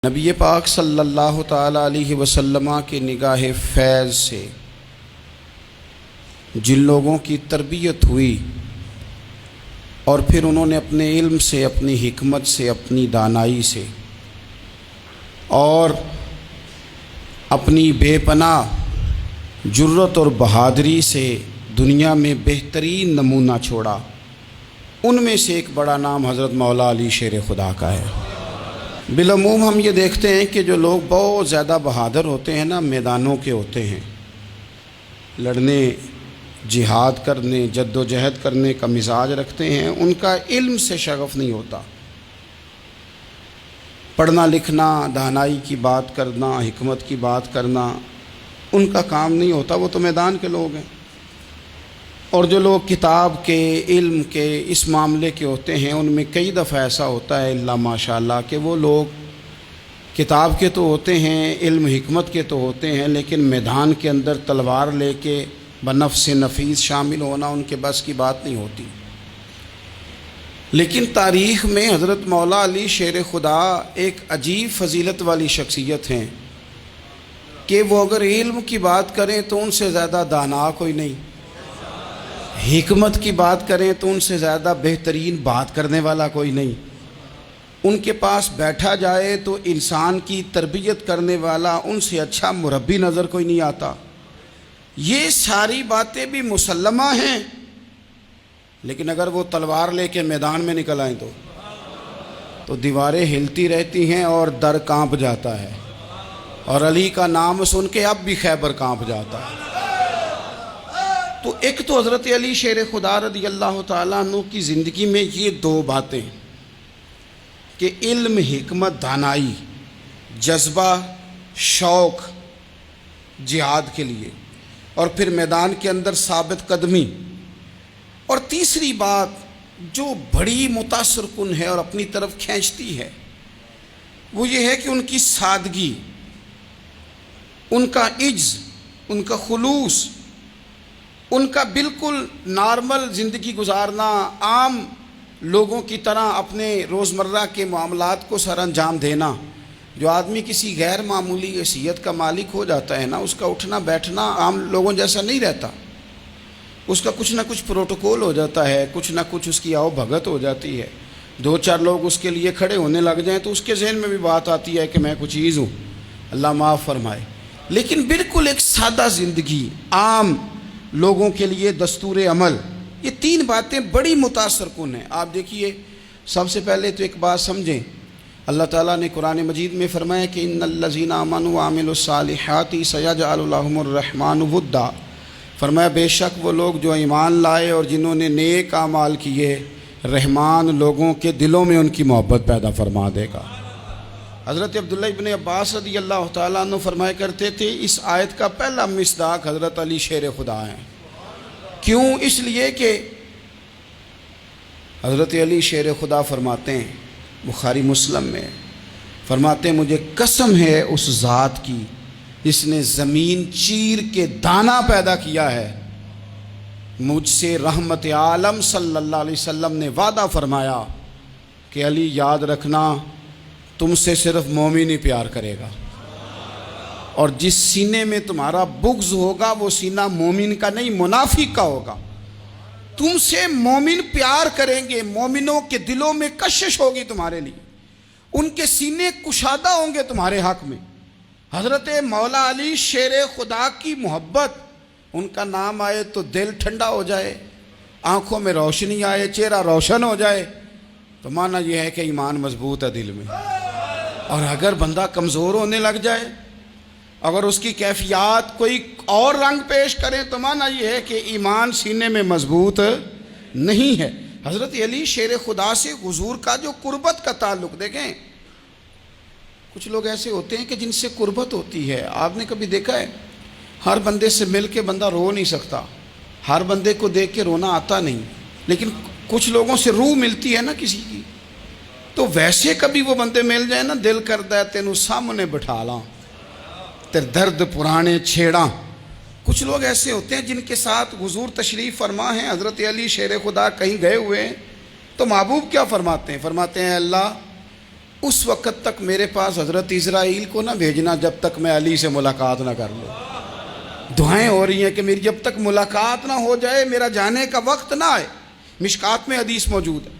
نبی پاک صلی اللہ تعالیٰ علیہ وسلم کی نگاہ فیض سے جن لوگوں کی تربیت ہوئی اور پھر انہوں نے اپنے علم سے، اپنی حکمت سے، اپنی دانائی سے اور اپنی بے پناہ جرت اور بہادری سے دنیا میں بہترین نمونہ چھوڑا، ان میں سے ایک بڑا نام حضرت مولا علی شیر خدا کا ہے۔ بالعموم ہم یہ دیکھتے ہیں کہ جو لوگ بہت زیادہ بہادر ہوتے ہیں نا، میدانوں کے ہوتے ہیں، لڑنے، جہاد کرنے، جد و جہد کرنے کا مزاج رکھتے ہیں، ان کا علم سے شغف نہیں ہوتا، پڑھنا لکھنا، دانائی کی بات کرنا، حکمت کی بات کرنا ان کا کام نہیں ہوتا، وہ تو میدان کے لوگ ہیں۔ اور جو لوگ کتاب کے، علم کے، اس معاملے کے ہوتے ہیں، ان میں کئی دفعہ ایسا ہوتا ہے اللہ ماشاء اللہ کہ وہ لوگ کتاب کے تو ہوتے ہیں، علم حکمت کے تو ہوتے ہیں، لیکن میدان کے اندر تلوار لے کے بنفس نفیس شامل ہونا ان کے بس کی بات نہیں ہوتی۔ لیکن تاریخ میں حضرت مولا علی شیر خدا ایک عجیب فضیلت والی شخصیت ہیں کہ وہ اگر علم کی بات کریں تو ان سے زیادہ دانا کوئی نہیں، حکمت کی بات کریں تو ان سے زیادہ بہترین بات کرنے والا کوئی نہیں، ان کے پاس بیٹھا جائے تو انسان کی تربیت کرنے والا ان سے اچھا مربی نظر کوئی نہیں آتا۔ یہ ساری باتیں بھی مسلمہ ہیں، لیکن اگر وہ تلوار لے کے میدان میں نکل آئیں تو دیواریں ہلتی رہتی ہیں اور در کانپ جاتا ہے، اور علی کا نام سن کے اب بھی خیبر کانپ جاتا ہے۔ تو ایک تو حضرت علی شیر خدا رضی اللہ تعالیٰ عنہ کی زندگی میں یہ دو باتیں کہ علم، حکمت، دانائی، جذبہ، شوق جہاد کے لیے، اور پھر میدان کے اندر ثابت قدمی، اور تیسری بات جو بڑی متاثر کن ہے اور اپنی طرف کھینچتی ہے وہ یہ ہے کہ ان کی سادگی، ان کا عجز، ان کا خلوص، ان کا بالکل نارمل زندگی گزارنا، عام لوگوں کی طرح اپنے روزمرہ کے معاملات کو سر انجام دینا۔ جو آدمی کسی غیر معمولی حیثیت کا مالک ہو جاتا ہے نا، اس کا اٹھنا بیٹھنا عام لوگوں جیسا نہیں رہتا، اس کا کچھ نہ کچھ پروٹوکول ہو جاتا ہے، کچھ نہ کچھ اس کی آؤ بھگت ہو جاتی ہے، دو چار لوگ اس کے لیے کھڑے ہونے لگ جائیں تو اس کے ذہن میں بھی بات آتی ہے کہ میں کچھ چیز ہوں، اللہ معاف فرمائے۔ لیکن بالکل ایک سادہ زندگی، عام لوگوں کے لیے دستور عمل، یہ تین باتیں بڑی متاثر کن ہیں۔ آپ دیکھیے، سب سے پہلے تو ایک بات سمجھیں، اللہ تعالیٰ نے قرآن مجید میں فرمایا کہ ان الذین آمنوا وعملوا الصالحات سیجعل لهم الرحمن ودا، فرمایا بے شک وہ لوگ جو ایمان لائے اور جنہوں نے نیک اعمال کیے، رحمان لوگوں کے دلوں میں ان کی محبت پیدا فرما دے گا۔ حضرت عبداللہ ابن عباس رضی اللہ تعالیٰ عنہ فرمایا کرتے تھے اس آیت کا پہلا مصداق حضرت علی شیر خدا ہیں۔ کیوں؟ اس لیے کہ حضرت علی شیر خدا فرماتے ہیں، بخاری مسلم میں فرماتے ہیں، مجھے قسم ہے اس ذات کی جس نے زمین چیر کے دانہ پیدا کیا ہے، مجھ سے رحمت عالم صلی اللہ علیہ وسلم نے وعدہ فرمایا کہ علی یاد رکھنا تم سے صرف مومن ہی پیار کرے گا، اور جس سینے میں تمہارا بغض ہوگا وہ سینہ مومن کا نہیں منافق کا ہوگا۔ تم سے مومن پیار کریں گے، مومنوں کے دلوں میں کشش ہوگی تمہارے لیے، ان کے سینے کشادہ ہوں گے تمہارے حق میں۔ حضرت مولا علی شیر خدا کی محبت، ان کا نام آئے تو دل ٹھنڈا ہو جائے، آنکھوں میں روشنی آئے، چہرہ روشن ہو جائے، تو معنی یہ ہے کہ ایمان مضبوط ہے دل میں۔ اور اگر بندہ کمزور ہونے لگ جائے، اگر اس کی کیفیات کوئی اور رنگ پیش کرے، تو معنی یہ ہے کہ ایمان سینے میں مضبوط نہیں ہے۔ حضرت علی شیر خدا سے حضور کا جو قربت کا تعلق دیکھیں، کچھ لوگ ایسے ہوتے ہیں کہ جن سے قربت ہوتی ہے، آپ نے کبھی دیکھا ہے ہر بندے سے مل کے بندہ رو نہیں سکتا، ہر بندے کو دیکھ کے رونا آتا نہیں، لیکن کچھ لوگوں سے روح ملتی ہے نا کسی کی، تو ویسے کبھی وہ بندے مل جائیں نا، دل کرتا ہے تینوں سامنے بٹھا لاں، تیرے درد پرانے چھیڑاں۔ کچھ لوگ ایسے ہوتے ہیں جن کے ساتھ حضور تشریف فرما ہیں، حضرت علی شیر خدا کہیں گئے ہوئے ہیں تو محبوب کیا فرماتے ہیں؟ فرماتے ہیں اللہ اس وقت تک میرے پاس حضرت اسرائیل کو نہ بھیجنا جب تک میں علی سے ملاقات نہ کر لوں. دعائیں ہو رہی ہیں کہ میری جب تک ملاقات نہ ہو جائے میرا جانے کا وقت نہ آئے. مشکات میں حدیث موجود ہے.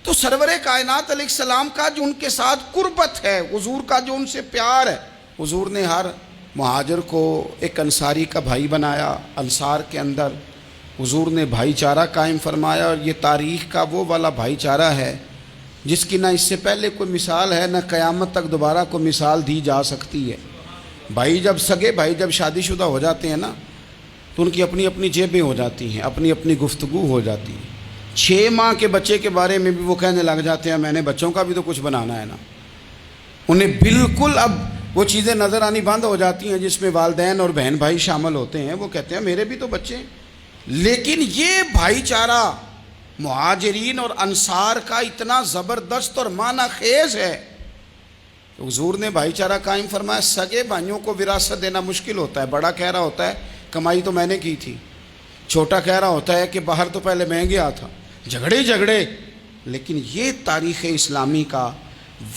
تو سرور کائنات علیہ السلام کا جو ان کے ساتھ قربت ہے، حضور کا جو ان سے پیار ہے، حضور نے ہر مہاجر کو ایک انصاری کا بھائی بنایا. انصار کے اندر حضور نے بھائی چارہ قائم فرمایا، اور یہ تاریخ کا وہ والا بھائی چارہ ہے جس کی نہ اس سے پہلے کوئی مثال ہے، نہ قیامت تک دوبارہ کوئی مثال دی جا سکتی ہے. بھائی جب سگے بھائی جب شادی شدہ ہو جاتے ہیں نا تو ان کی اپنی اپنی جیبیں ہو جاتی ہیں، اپنی اپنی گفتگو ہو جاتی ہے. 6 ماہ کے بچے کے بارے میں بھی وہ کہنے لگ جاتے ہیں میں نے بچوں کا بھی تو کچھ بنانا ہے نا. انہیں بالکل اب وہ چیزیں نظر آنی بند ہو جاتی ہیں جس میں والدین اور بہن بھائی شامل ہوتے ہیں. وہ کہتے ہیں میرے بھی تو بچے ہیں. لیکن یہ بھائی چارہ مہاجرین اور انصار کا اتنا زبردست اور معنی خیز ہے کہ حضور نے بھائی چارہ قائم فرمایا. سگے بھائیوں کو وراثت دینا مشکل ہوتا ہے. بڑا کہہ رہا ہوتا ہے کمائی تو میں نے کی تھی، چھوٹا کہہ رہا ہوتا ہے کہ باہر تو پہلے میں گیا تھا. جھگڑے. لیکن یہ تاریخ اسلامی کا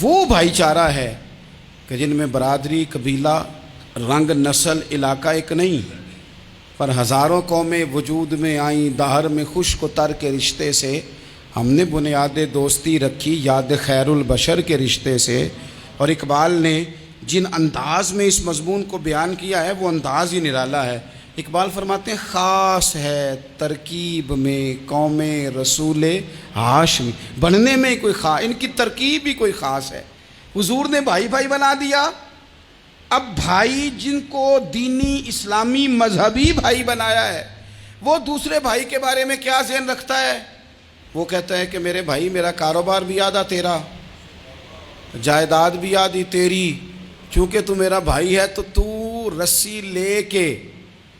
وہ بھائی چارہ ہے کہ جن میں برادری، قبیلہ، رنگ، نسل، علاقہ ایک نہیں پر ہزاروں قومیں وجود میں آئیں. دہر میں خشک و تر کے رشتے سے ہم نے بنیاد دوستی رکھی، یاد خیر البشر کے رشتے سے. اور اقبال نے جن انداز میں اس مضمون کو بیان کیا ہے وہ انداز ہی نرالا ہے. اقبال فرماتے ہیں خاص ہے ترکیب میں قوم رسول ہاشمی. بننے میں کوئی ان کی ترکیب ہی کوئی خاص ہے. حضور نے بھائی بھائی بنا دیا. اب بھائی جن کو دینی اسلامی مذہبی بھائی بنایا ہے وہ دوسرے بھائی کے بارے میں کیا ذہن رکھتا ہے؟ وہ کہتا ہے کہ میرے بھائی میرا کاروبار بھی آدھا تیرا، جائیداد بھی آدھی تیری، چونکہ تو میرا بھائی ہے تو تو رسی لے کے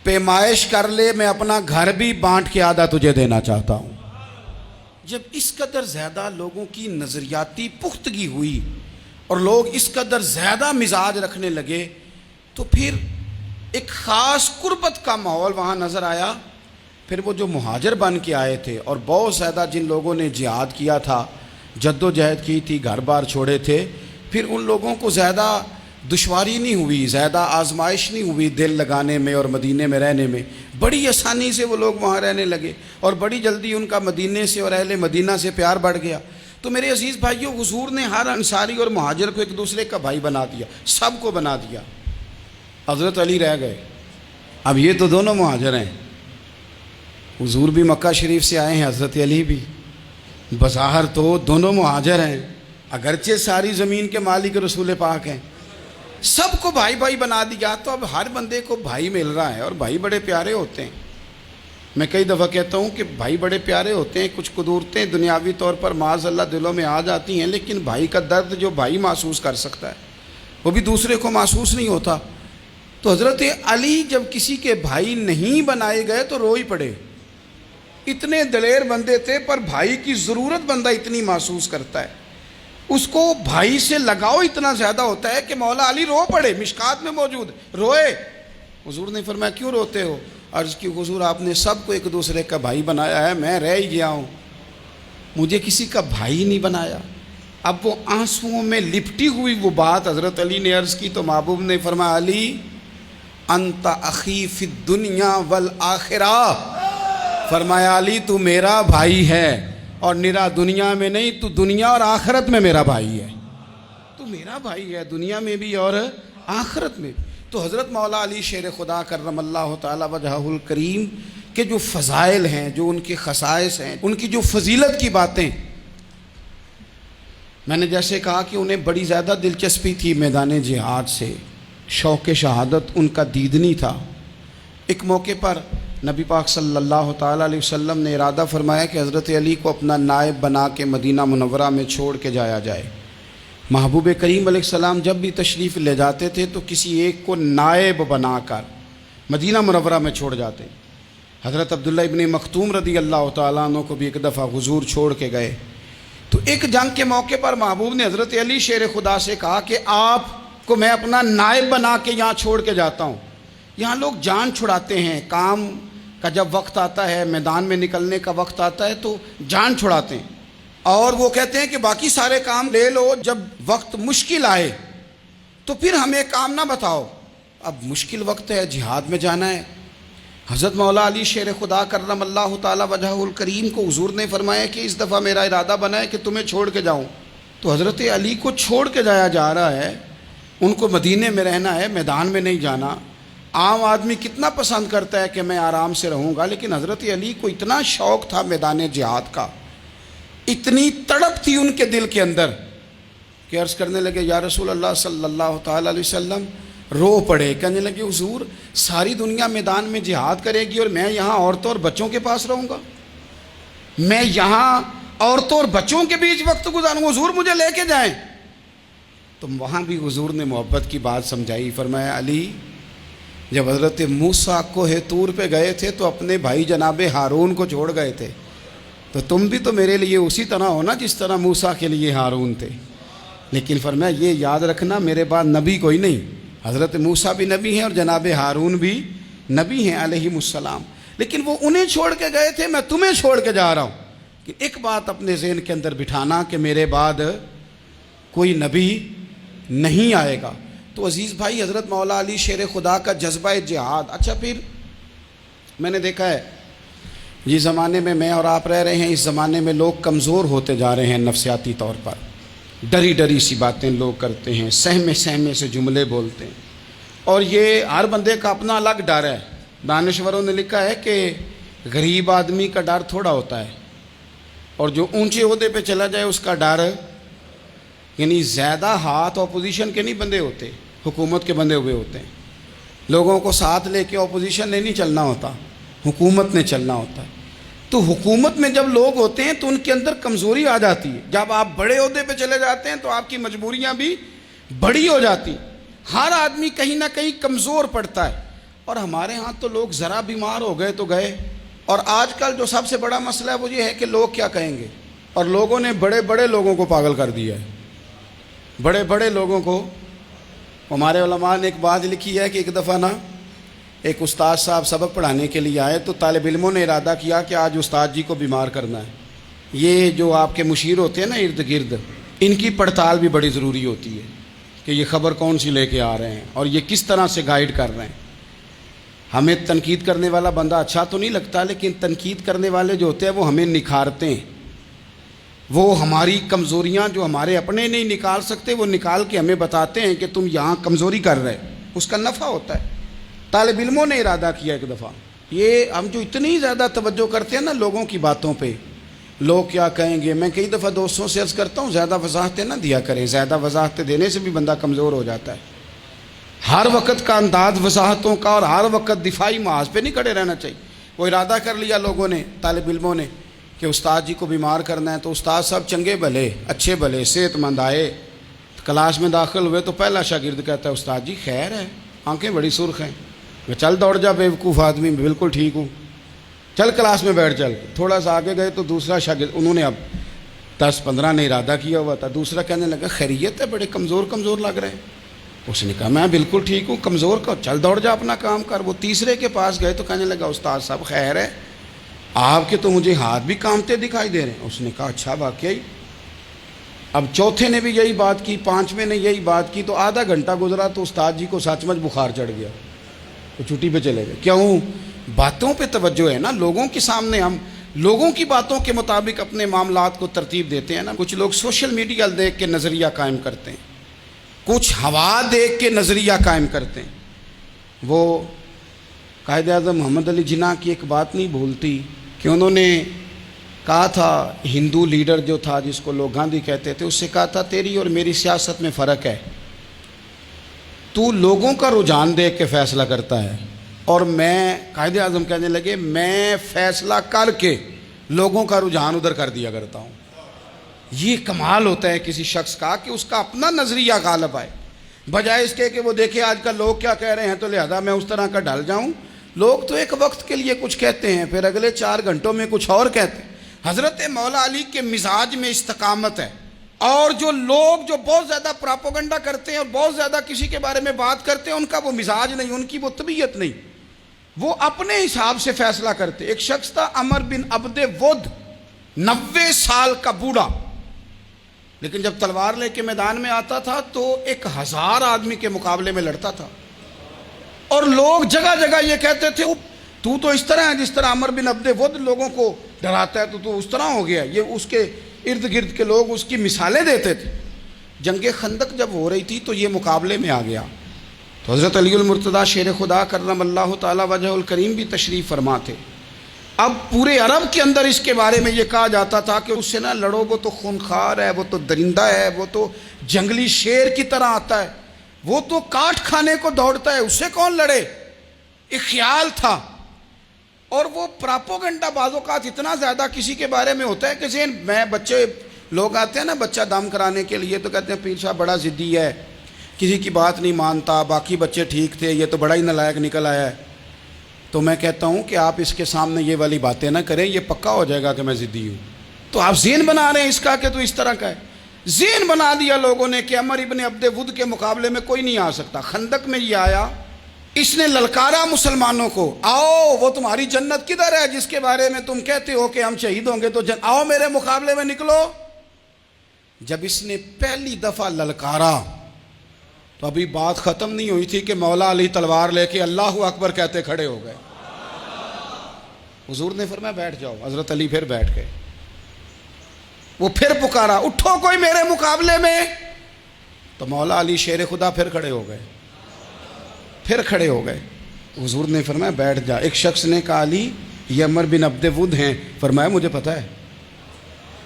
پیمائش کر لے، میں اپنا گھر بھی بانٹ کے آدھا تجھے دینا چاہتا ہوں. جب اس قدر زیادہ لوگوں کی نظریاتی پختگی ہوئی اور لوگ اس قدر زیادہ مزاج رکھنے لگے تو پھر ایک خاص قربت کا ماحول وہاں نظر آیا. پھر وہ جو مہاجر بن کے آئے تھے اور بہت زیادہ جن لوگوں نے جہاد کیا تھا، جد و جہد کی تھی، گھر بار چھوڑے تھے، پھر ان لوگوں کو زیادہ دشواری نہیں ہوئی، زیادہ آزمائش نہیں ہوئی دل لگانے میں اور مدینے میں رہنے میں. بڑی آسانی سے وہ لوگ وہاں رہنے لگے اور بڑی جلدی ان کا مدینے سے اور اہل مدینہ سے پیار بڑھ گیا. تو میرے عزیز بھائیوں، حضور نے ہر انصاری اور مہاجر کو ایک دوسرے کا بھائی بنا دیا، سب کو بنا دیا. حضرت علی رہ گئے. اب یہ تو دونوں مہاجر ہیں. حضور بھی مکہ شریف سے آئے ہیں، حضرت علی بھی. بظاہر تو دونوں مہاجر ہیں، اگرچہ ساری زمین کے مالک رسول پاک ہیں. سب کو بھائی بھائی بنا دیا. تو اب ہر بندے کو بھائی مل رہا ہے اور بھائی بڑے پیارے ہوتے ہیں. میں کئی دفعہ کہتا ہوں کہ بھائی بڑے پیارے ہوتے ہیں. کچھ قدورتیں دنیاوی طور پر معاذ اللہ دلوں میں آ جاتی ہیں، لیکن بھائی کا درد جو بھائی محسوس کر سکتا ہے وہ بھی دوسرے کو محسوس نہیں ہوتا. تو حضرت علی جب کسی کے بھائی نہیں بنائے گئے تو رو ہی پڑے. اتنے دلیر بندے تھے پر بھائی کی ضرورت بندہ اتنی محسوس کرتا ہے، اس کو بھائی سے لگاؤ اتنا زیادہ ہوتا ہے کہ مولا علی رو پڑے. مشکات میں موجود روئے. حضور نے فرمایا کیوں روتے ہو؟ عرض کی حضور آپ نے سب کو ایک دوسرے کا بھائی بنایا ہے، میں رہ ہی گیا ہوں، مجھے کسی کا بھائی نہیں بنایا. اب وہ آنسوؤں میں لپٹی ہوئی وہ بات حضرت علی نے عرض کی تو محبوب نے فرمایا علی انت اخی فی الدنیا والآخرہ. فرمایا علی تو میرا بھائی ہے اور نرا دنیا میں نہیں، تو دنیا اور آخرت میں میرا بھائی ہے. تو میرا بھائی ہے دنیا میں بھی اور آخرت میں بھی. تو حضرت مولا علی شیر خدا کرم اللہ تعالی وجہہ الکریم کے جو فضائل ہیں، جو ان کے خصائص ہیں، ان کی جو فضیلت کی باتیں، میں نے جیسے کہا کہ انہیں بڑی زیادہ دلچسپی تھی میدان جہاد سے، شوق شہادت ان کا دیدنی تھا. ایک موقع پر نبی پاک صلی اللہ تعالیٰ علیہ وسلم نے ارادہ فرمایا کہ حضرت علی کو اپنا نائب بنا کے مدینہ منورہ میں چھوڑ کے جایا جائے. محبوب کریم علیہ السلام جب بھی تشریف لے جاتے تھے تو کسی ایک کو نائب بنا کر مدینہ منورہ میں چھوڑ جاتے. حضرت عبداللہ ابن مختوم رضی اللہ تعالیٰ عنہ کو بھی ایک دفعہ حضور چھوڑ کے گئے. تو ایک جنگ کے موقع پر محبوب نے حضرت علی شیر خدا سے کہا کہ آپ کو میں اپنا نائب بنا کے یہاں چھوڑ کے جاتا ہوں. یہاں لوگ جان چھڑاتے ہیں، کام کا جب وقت آتا ہے، میدان میں نکلنے کا وقت آتا ہے تو جان چھڑاتے ہیں. اور وہ کہتے ہیں کہ باقی سارے کام لے لو، جب وقت مشکل آئے تو پھر ہمیں کام نہ بتاؤ۔ اب مشکل وقت ہے، جہاد میں جانا ہے۔ حضرت مولا علی شیر خدا کرم اللہ تعالی وجہہ الکریم کو حضور نے فرمایا کہ اس دفعہ میرا ارادہ بنا ہے کہ تمہیں چھوڑ کے جاؤں۔ تو حضرت علی کو چھوڑ کے جایا جا رہا ہے، ان کو مدینے میں رہنا ہے، میدان میں نہیں جانا۔ عام آدمی کتنا پسند کرتا ہے کہ میں آرام سے رہوں گا، لیکن حضرت علی کو اتنا شوق تھا میدان جہاد کا، اتنی تڑپ تھی ان کے دل کے اندر کہ عرض کرنے لگے یا رسول اللہ صلی اللہ تعالی علیہ وسلم، رو پڑے، کہنے لگے حضور ساری دنیا میدان میں جہاد کرے گی اور میں یہاں عورتوں اور بچوں کے پاس رہوں گا، میں یہاں عورتوں اور بچوں کے بیچ وقت گزاروں، حضور مجھے لے کے جائیں۔ تو وہاں بھی حضور نے محبت کی بات سمجھائی، فرمایا علی جب حضرت موسیٰ کوہ طور پہ گئے تھے تو اپنے بھائی جناب ہارون کو چھوڑ گئے تھے، تو تم بھی تو میرے لیے اسی طرح ہونا جس طرح موسیٰ کے لیے ہارون تھے۔ لیکن فرمایا یہ یاد رکھنا میرے بعد نبی کوئی نہیں، حضرت موسیٰ بھی نبی ہیں اور جناب ہارون بھی نبی ہیں علیہم السلام، لیکن وہ انہیں چھوڑ کے گئے تھے، میں تمہیں چھوڑ کے جا رہا ہوں۔ کہ ایک بات اپنے ذہن کے اندر بٹھانا کہ میرے بعد کوئی نبی نہیں آئے گا۔ تو عزیز بھائی، حضرت مولا علی شیر خدا کا جذبہ جہاد۔ اچھا پھر میں نے دیکھا ہے جس زمانے میں میں اور آپ رہ رہے ہیں، اس زمانے میں لوگ کمزور ہوتے جا رہے ہیں نفسیاتی طور پر، ڈری ڈری سی باتیں لوگ کرتے ہیں، سہمے سہمے سے جملے بولتے ہیں، اور یہ ہر بندے کا اپنا الگ ڈر ہے۔ دانشوروں نے لکھا ہے کہ غریب آدمی کا ڈر تھوڑا ہوتا ہے اور جو اونچے عہدے پہ چلا جائے اس کا ڈر، یعنی زیادہ ہاتھ اپوزیشن کے نہیں بندے ہوتے، حکومت کے بندے ہوئے ہوتے ہیں۔ لوگوں کو ساتھ لے کے اپوزیشن نے نہیں چلنا ہوتا، حکومت نے چلنا ہوتا ہے۔ تو حکومت میں جب لوگ ہوتے ہیں تو ان کے اندر کمزوری آ جاتی ہے، جب آپ بڑے عہدے پہ چلے جاتے ہیں تو آپ کی مجبوریاں بھی بڑی ہو جاتی، ہر آدمی کہیں نہ کہیں کمزور پڑتا ہے۔ اور ہمارے ہاں تو لوگ ذرا بیمار ہو گئے تو گئے، اور آج کل جو سب سے بڑا مسئلہ ہے وہ یہ ہے کہ لوگ کیا کہیں گے، اور لوگوں نے بڑے بڑے لوگوں کو پاگل کر دیا ہے، بڑے بڑے لوگوں کو۔ ہمارے علماء نے ایک بات لکھی ہے کہ ایک دفعہ نا ایک استاد صاحب سبق پڑھانے کے لیے آئے تو طالب علموں نے ارادہ کیا کہ آج استاد جی کو بیمار کرنا ہے۔ یہ جو آپ کے مشیر ہوتے ہیں نا ارد گرد، ان کی پڑتال بھی بڑی ضروری ہوتی ہے کہ یہ خبر کون سی لے کے آ رہے ہیں اور یہ کس طرح سے گائیڈ کر رہے ہیں۔ ہمیں تنقید کرنے والا بندہ اچھا تو نہیں لگتا، لیکن تنقید کرنے والے جو ہوتے ہیں وہ ہمیں نکھارتے ہیں، وہ ہماری کمزوریاں جو ہمارے اپنے نہیں نکال سکتے وہ نکال کے ہمیں بتاتے ہیں کہ تم یہاں کمزوری کر رہے، اس کا نفع ہوتا ہے۔ طالب علموں نے ارادہ کیا ایک دفعہ، یہ ہم جو اتنی زیادہ توجہ کرتے ہیں نا لوگوں کی باتوں پہ، لوگ کیا کہیں گے، میں کئی دفعہ دوستوں سے عرض کرتا ہوں زیادہ وضاحتیں نہ دیا کریں، زیادہ وضاحتیں دینے سے بھی بندہ کمزور ہو جاتا ہے۔ ہر وقت کا انداز وضاحتوں کا اور ہر وقت دفاعی محاذ پہ نہیں کھڑے رہنا چاہیے۔ وہ ارادہ کر لیا لوگوں نے، طالب علموں نے، کہ استاد جی کو بیمار کرنا ہے، تو استاد صاحب چنگے بھلے اچھے بھلے صحت مند آئے، کلاس میں داخل ہوئے تو پہلا شاگرد کہتا ہے استاد جی خیر ہے، آنکھیں بڑی سرخ ہیں۔ میں چل دوڑ جا بیوقوف آدمی، بالکل ٹھیک ہوں، چل کلاس میں بیٹھ چل۔ تھوڑا سا آگے گئے تو دوسرا شاگرد، انہوں نے اب 10-15 نے ارادہ کیا ہوا تھا، دوسرا کہنے لگا خیریت ہے، بڑے کمزور کمزور لگ رہے ہیں۔ اس نے کہا میں بالکل ٹھیک ہوں، کمزور کا چل دوڑ جا اپنا کام کر۔ وہ تیسرے کے پاس گئے تو کہنے لگا استاد صاحب خیر ہے، آپ کے تو مجھے ہاتھ بھی کامتے دکھائی دے رہے ہیں۔ اس نے کہا اچھا واقعی۔ اب چوتھے نے بھی یہی بات کی، پانچویں نے یہی بات کی، تو آدھا گھنٹہ گزرا تو استاد جی کو سچ مچ بخار چڑھ گیا، تو چھٹی پہ چلے گئے۔ کیوں؟ باتوں پہ توجہ ہے نا، لوگوں کے سامنے ہم لوگوں کی باتوں کے مطابق اپنے معاملات کو ترتیب دیتے ہیں نا۔ کچھ لوگ سوشل میڈیا دیکھ کے نظریہ قائم کرتے ہیں، کچھ ہوا دیکھ کے نظریہ قائم کرتے ہیں۔ وہ قائد اعظم محمد علی جناح کی ایک بات نہیں بھولتی کہ انہوں نے کہا تھا، ہندو لیڈر جو تھا جس کو لوگ گاندھی کہتے تھے، اس سے کہا تھا تیری اور میری سیاست میں فرق ہے، تو لوگوں کا رجحان دیکھ کے فیصلہ کرتا ہے اور میں، قائد اعظم کہنے لگے، میں فیصلہ کر کے لوگوں کا رجحان ادھر کر دیا کرتا ہوں۔ یہ کمال ہوتا ہے کسی شخص کا کہ اس کا اپنا نظریہ غالب آئے، بجائے اس کے کہ وہ دیکھے آج کل لوگ کیا کہہ رہے ہیں تو لہذا میں اس طرح کا ڈھل جاؤں۔ لوگ تو ایک وقت کے لیے کچھ کہتے ہیں، پھر اگلے 4 گھنٹوں میں کچھ اور کہتے ہیں۔ حضرت مولا علی کے مزاج میں استقامت ہے، اور جو لوگ جو بہت زیادہ پراپوگنڈا کرتے ہیں اور بہت زیادہ کسی کے بارے میں بات کرتے ہیں، ان کا وہ مزاج نہیں، ان کی وہ طبیعت نہیں، وہ اپنے حساب سے فیصلہ کرتے۔ ایک شخص تھا عمر بن عبد ود، 90 سال کا بوڑھا، لیکن جب تلوار لے کے میدان میں آتا تھا تو 1000 آدمی کے مقابلے میں لڑتا تھا، اور لوگ جگہ جگہ یہ کہتے تھے تو اس طرح ہے جس طرح عمر بن عبد ود لوگوں کو ڈراتا ہے، تو اس طرح ہو گیا۔ یہ اس کے ارد گرد کے لوگ اس کی مثالیں دیتے تھے۔ جنگ خندق جب ہو رہی تھی تو یہ مقابلے میں آ گیا، تو حضرت علی المرتضیٰ شیر خدا کرم اللہ تعالی وجہ الکریم بھی تشریف فرما تھے۔ اب پورے عرب کے اندر اس کے بارے میں یہ کہا جاتا تھا کہ اس سے نہ لڑو، وہ تو خونخوار ہے، وہ تو درندہ ہے، وہ تو جنگلی شیر کی طرح آتا ہے، وہ تو کاٹ کھانے کو دوڑتا ہے، اس سے کون لڑے؟ ایک خیال تھا۔ اور وہ پراپوگنڈا بعض اوقات اتنا زیادہ کسی کے بارے میں ہوتا ہے کہ ذہن میں بچے لوگ آتے ہیں نا بچہ دم کرانے کے لیے، تو کہتے ہیں پیر صاحب بڑا ضدی ہے، کسی کی بات نہیں مانتا، باقی بچے ٹھیک تھے، یہ تو بڑا ہی نالائق نکل آیا ہے۔ تو میں کہتا ہوں کہ آپ اس کے سامنے یہ والی باتیں نہ کریں، یہ پکا ہو جائے گا کہ میں ضدی ہوں۔ تو آپ ذہن بنا رہے ہیں اس کا کہ تو اس طرح کا ہے۔ ذہن بنا دیا لوگوں نے کہ عمر ابن عبد ود کے مقابلے میں کوئی نہیں آ سکتا۔ خندق میں یہ آیا، اس نے للکارا مسلمانوں کو، آؤ وہ تمہاری جنت کدھر ہے جس کے بارے میں تم کہتے ہو کہ ہم شہید ہوں گے، تو آؤ میرے مقابلے میں نکلو۔ جب اس نے پہلی دفعہ للکارا تو ابھی بات ختم نہیں ہوئی تھی کہ مولا علی تلوار لے کے اللہ اکبر کہتے کھڑے ہو گئے۔ حضور نے فرمایا بیٹھ جاؤ، حضرت علی پھر بیٹھ گئے۔ وہ پھر پکارا اٹھو کوئی میرے مقابلے میں، تو مولا علی شیر خدا پھر کھڑے ہو گئے، پھر کھڑے ہو گئے۔ حضور نے فرمایا بیٹھ جا۔ ایک شخص نے کہا علی یہ عمر بن عبد ود ہیں، فرمایا مجھے پتہ ہے۔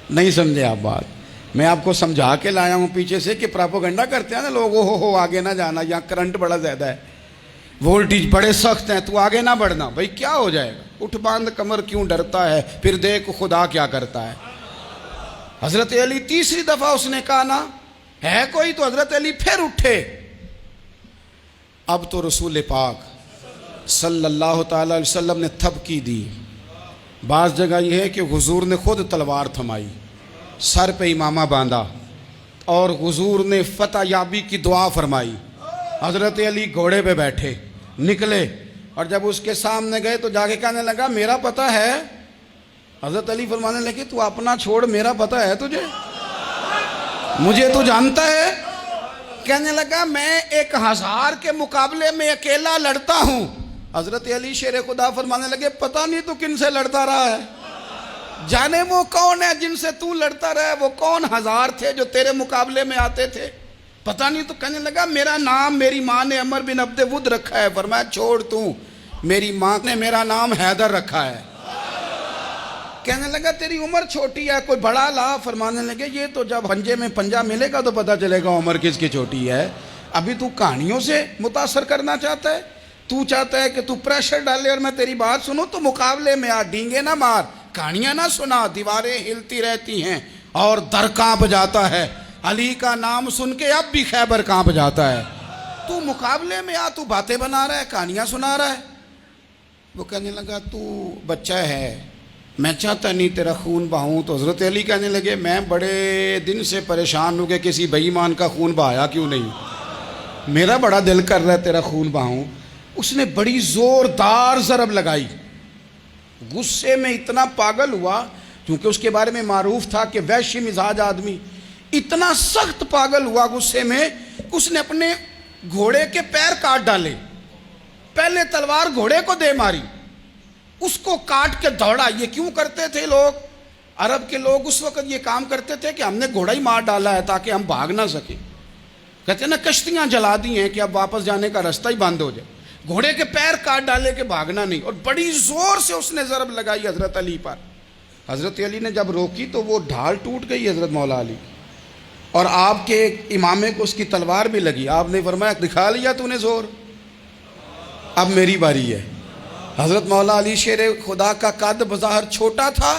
نہیں سمجھے آپ بات، میں آپ کو سمجھا کے لایا ہوں پیچھے سے کہ پراپوگنڈا کرتے ہیں نا لوگ، ہو آگے نہ جانا، یہاں کرنٹ بڑا زیادہ ہے، وولٹیج بڑے سخت ہیں، تو آگے نہ بڑھنا۔ بھائی کیا ہو جائے گا، اٹھ باندھ کمر کیوں ڈرتا ہے، پھر دیکھ خدا کیا کرتا ہے۔ حضرت علی تیسری دفعہ اس نے کہا نا ہے کوئی، تو حضرت علی پھر اٹھے۔ اب تو رسول پاک صلی اللہ تعالی علیہ وسلم نے تھپکی دی۔ بعض جگہ یہ ہے کہ حضور نے خود تلوار تھمائی، سر پہ امامہ باندھا، اور حضور نے فتح یابی کی دعا فرمائی۔ حضرت علی گھوڑے پہ بیٹھے نکلے، اور جب اس کے سامنے گئے تو جا کے کہنے لگا میرا پتہ ہے۔ حضرت علی فرمانے لگے تو اپنا چھوڑ، میرا پتہ ہے تجھے، مجھے تو جانتا ہے۔ کہنے لگا میں 1000 کے مقابلے میں اکیلا لڑتا ہوں۔ حضرت علی شیر خدا فرمانے لگے پتہ نہیں تو کن سے لڑتا رہا ہے، جانے وہ کون ہے جن سے تو لڑتا رہا ہے، وہ کون 1000 تھے جو تیرے مقابلے میں آتے تھے، پتہ نہیں۔ تو کہنے لگا میرا نام میری ماں نے عمر بن عبد ود رکھا ہے۔ فرمایا چھوڑ تو، میری ماں نے میرا نام حیدر رکھا ہے۔ کہنے لگا تیری عمر چھوٹی ہے، کوئی بڑا لا۔ فرمانے لگے یہ تو جب ہنجے میں پنجہ ملے گا تو پتہ چلے گا عمر کس کی چھوٹی ہے، ابھی تو کہانیوں سے متاثر کرنا چاہتا ہے، تو چاہتا ہے کہ تو پریشر ڈالے اور میں تیری بات سنوں، تو مقابلے میں آ، ڈینگے نہ مار، کہانیاں نہ سنا، دیواریں ہلتی رہتی ہیں اور در کانپ جاتا ہے، علی کا نام سن کے اب بھی خیبر کانپ جاتا ہے، تو مقابلے میں آ، تو باتیں بنا رہا ہے، کہانیاں سنا رہا ہے۔ وہ کہنے لگا تو بچہ ہے، میں چاہتا نہیں تیرا خون بہاؤں۔ تو حضرت علی کہنے لگے میں بڑے دن سے پریشان ہوں کہ کسی بے ایمان کا خون بہایا کیوں نہیں، میرا بڑا دل کر رہا ہے تیرا خون بہاؤں۔ اس نے بڑی زوردار ضرب لگائی، غصے میں اتنا پاگل ہوا، کیونکہ اس کے بارے میں معروف تھا کہ وحشی مزاج آدمی، اتنا سخت پاگل ہوا غصے میں، اس نے اپنے گھوڑے کے پیر کاٹ ڈالے، پہلے تلوار گھوڑے کو دے ماری، اس کو کاٹ کے دوڑا۔ یہ کیوں کرتے تھے لوگ، عرب کے لوگ اس وقت یہ کام کرتے تھے کہ ہم نے گھوڑا ہی مار ڈالا ہے تاکہ ہم بھاگ نہ سکیں، کہتے ہیں نا کشتیاں جلا دی ہیں کہ اب واپس جانے کا راستہ ہی بند ہو جائے، گھوڑے کے پیر کاٹ ڈالے کہ بھاگنا نہیں۔ اور بڑی زور سے اس نے ضرب لگائی حضرت علی پر۔ حضرت علی نے جب روکی تو وہ ڈھال ٹوٹ گئی حضرت مولا علی، اور آپ کے امامے کو اس کی تلوار بھی لگی۔ آپ نے فرمایا دکھا لیا تو نے زور، اب میری باری ہے۔ حضرت مولا علی شیر خدا کا قد بظاہر چھوٹا تھا،